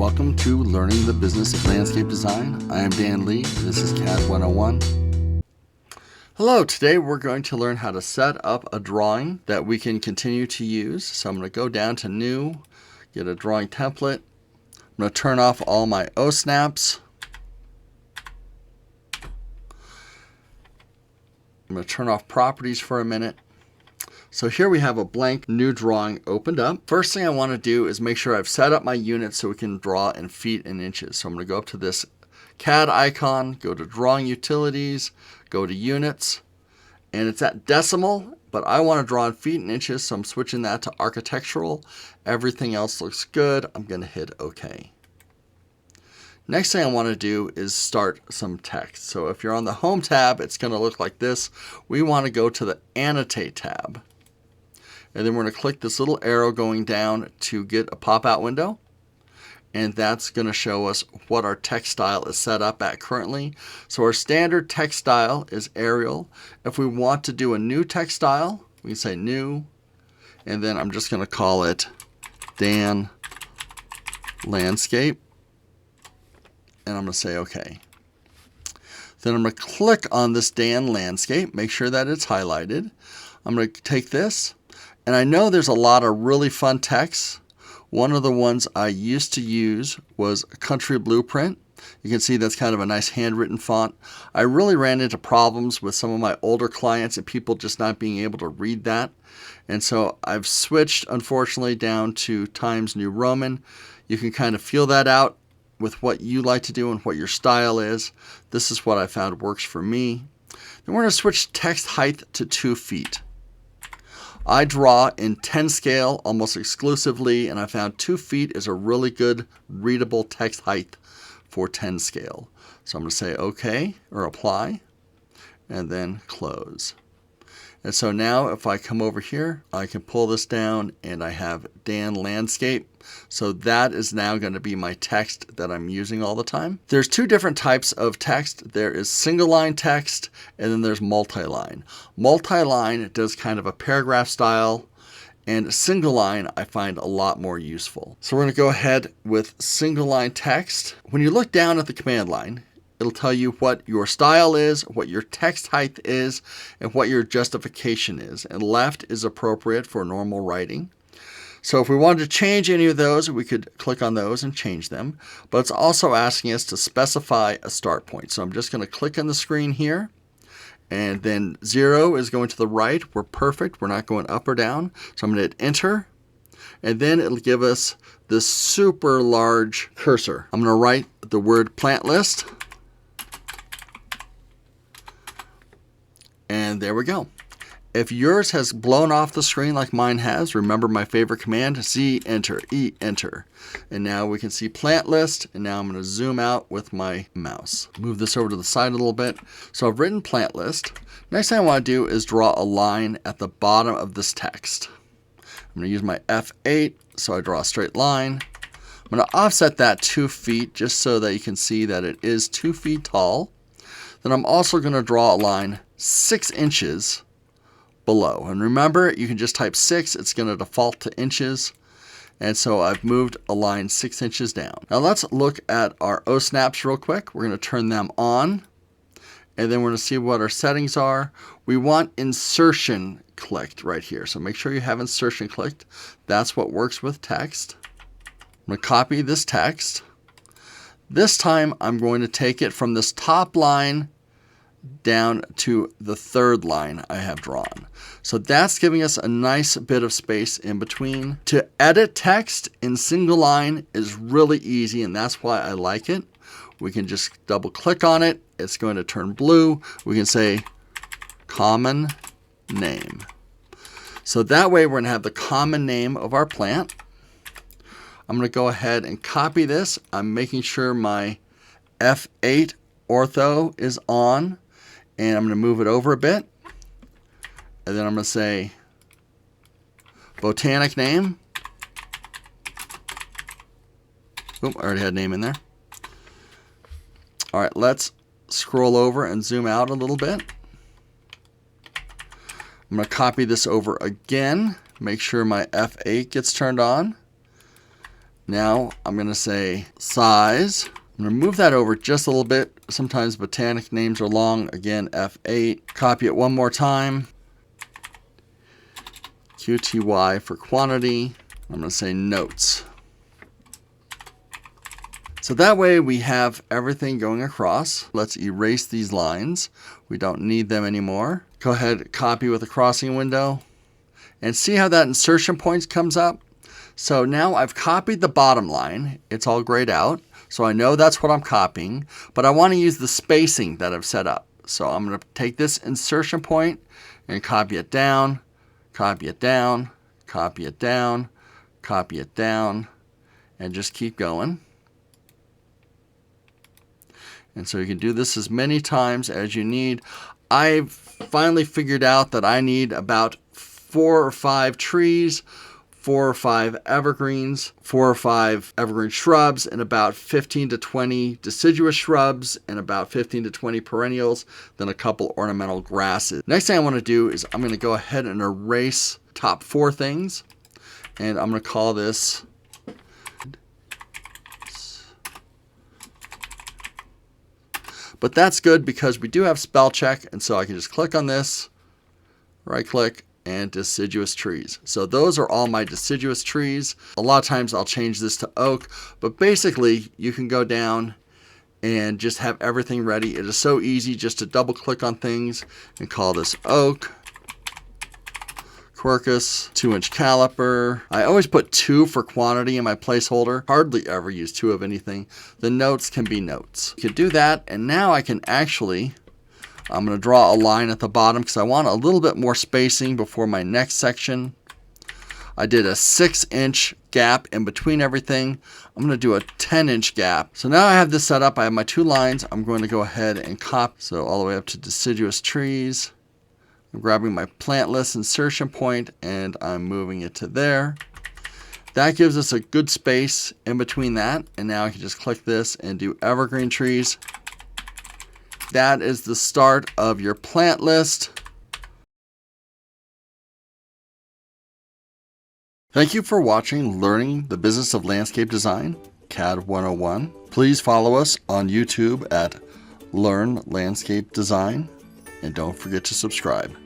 Welcome to Learning the Business of Landscape Design. I am Dan Lee. This is CAD 101. Hello, today we're going to learn how to set up a drawing that we can continue to use. So I'm going to go down to New, get a drawing template. I'm going to turn off all my O-snaps. I'm going to turn off properties for a minute. So here we have a blank new drawing opened up. First thing I want to do is make sure I've set up my units so we can draw in feet and inches. So I'm going to go up to this CAD icon, go to Drawing Utilities, go to Units, and it's at decimal, but I want to draw in feet and inches, so I'm switching that to architectural. Everything else looks good. I'm going to hit OK. Next thing I want to do is start some text. So if you're on the Home tab, it's going to look like this. We want to go to the Annotate tab. And then we're going to click this little arrow going down to get a pop-out window. And that's going to show us what our text style is set up at currently. So our standard text style is Arial. If we want to do a new text style, we can say New. And then I'm just going to call it Dan Landscape. And I'm going to say OK. Then I'm going to click on this Dan Landscape, make sure that it's highlighted. I'm going to take this. And I know there's a lot of really fun text. One of the ones I used to use was Country Blueprint. You can see that's kind of a nice handwritten font. I really ran into problems with some of my older clients and people just not being able to read that. And so I've switched, unfortunately, down to Times New Roman. You can kind of feel that out with what you like to do and what your style is. This is what I found works for me. Then we're going to switch text height to 2 feet. I draw in 10 scale almost exclusively, and I found 2 feet is a really good readable text height for 10 scale. So I'm going to say OK or Apply, and then Close. And so now if I come over here, I can pull this down and I have Dan Landscape. So that is now going to be my text that I'm using all the time. There's 2 different types of text. There is single line text and then there's multi-line. Multi-line does kind of a paragraph style, and single line I find a lot more useful. So we're going to go ahead with single line text. When you look down at the command line, it'll tell you what your style is, what your text height is, and what your justification is. And left is appropriate for normal writing. So if we wanted to change any of those, we could click on those and change them. But it's also asking us to specify a start point. So I'm just going to click on the screen here. And then 0 is going to the right. We're perfect. We're not going up or down. So I'm going to hit Enter. And then it'll give us this super large cursor. I'm going to write the word plant list. And there we go. If yours has blown off the screen like mine has, remember my favorite command, Z, Enter, E, Enter. And now we can see plant list, and now I'm going to zoom out with my mouse. Move this over to the side a little bit. So I've written plant list. Next thing I want to do is draw a line at the bottom of this text. I'm going to use my F8, so I draw a straight line. I'm going to offset that 2 feet just so that you can see that it is 2 feet tall. Then I'm also going to draw a line 6 inches below. And remember, you can just type 6. It's going to default to inches. And so I've moved a line 6 inches down. Now let's look at our O-snaps real quick. We're going to turn them on. And then we're going to see what our settings are. We want insertion clicked right here. So make sure you have insertion clicked. That's what works with text. I'm going to copy this text. This time I'm going to take it from this top line down to the 3rd line I have drawn. So that's giving us a nice bit of space in between. To edit text in single line is really easy, and that's why I like it. We can just double click on it. It's going to turn blue. We can say common name. So that way we're going to have the common name of our plant. I'm going to go ahead and copy this. I'm making sure my F8 ortho is on. And I'm going to move it over a bit. And then I'm going to say botanic name. Oop, I already had name in there. All right, let's scroll over and zoom out a little bit. I'm going to copy this over again. Make sure my F8 gets turned on. Now I'm going to say size. I'm going to move that over just a little bit. Sometimes botanic names are long. Again, F8. Copy it one more time. QTY for quantity. I'm going to say notes. So that way we have everything going across. Let's erase these lines. We don't need them anymore. Go ahead, copy with a crossing window. And see how that insertion point comes up? So now I've copied the bottom line. It's all grayed out. So I know that's what I'm copying. But I want to use the spacing that I've set up. So I'm going to take this insertion point and copy it down, copy it down, copy it down, copy it down, and just keep going. And so you can do this as many times as you need. I've finally figured out that I need about 4 or 5 trees, 4 or 5 evergreens, 4 or 5 evergreen shrubs, and about 15 to 20 deciduous shrubs, and about 15 to 20 perennials, then a couple ornamental grasses. Next thing I want to do is I'm going to go ahead and erase the top 4 things, and I'm going to call this But that's good because we do have spell check, and so I can just click on this, right click, and deciduous trees. So those are all my deciduous trees. A lot of times I'll change this to oak, but basically you can go down and just have everything ready. It is so easy just to double click on things and call this oak. Quercus, 2-inch caliper. I always put 2 for quantity in my placeholder. Hardly ever use 2 of anything. The notes can be notes. You can do that, and now I can actually, I'm going to draw a line at the bottom because I want a little bit more spacing before my next section. I did a 6-inch gap in between everything. I'm going to do a 10-inch gap. So now I have this set up. I have my 2 lines. I'm going to go ahead and copy. So all the way up to deciduous trees. I'm grabbing my plant list insertion point and I'm moving it to there. That gives us a good space in between that. And now I can just click this and do evergreen trees. That is the start of your plant list. Thank you for watching Learning the Business of Landscape Design, CAD 101. Please follow us on YouTube at Learn Landscape Design. And don't forget to subscribe.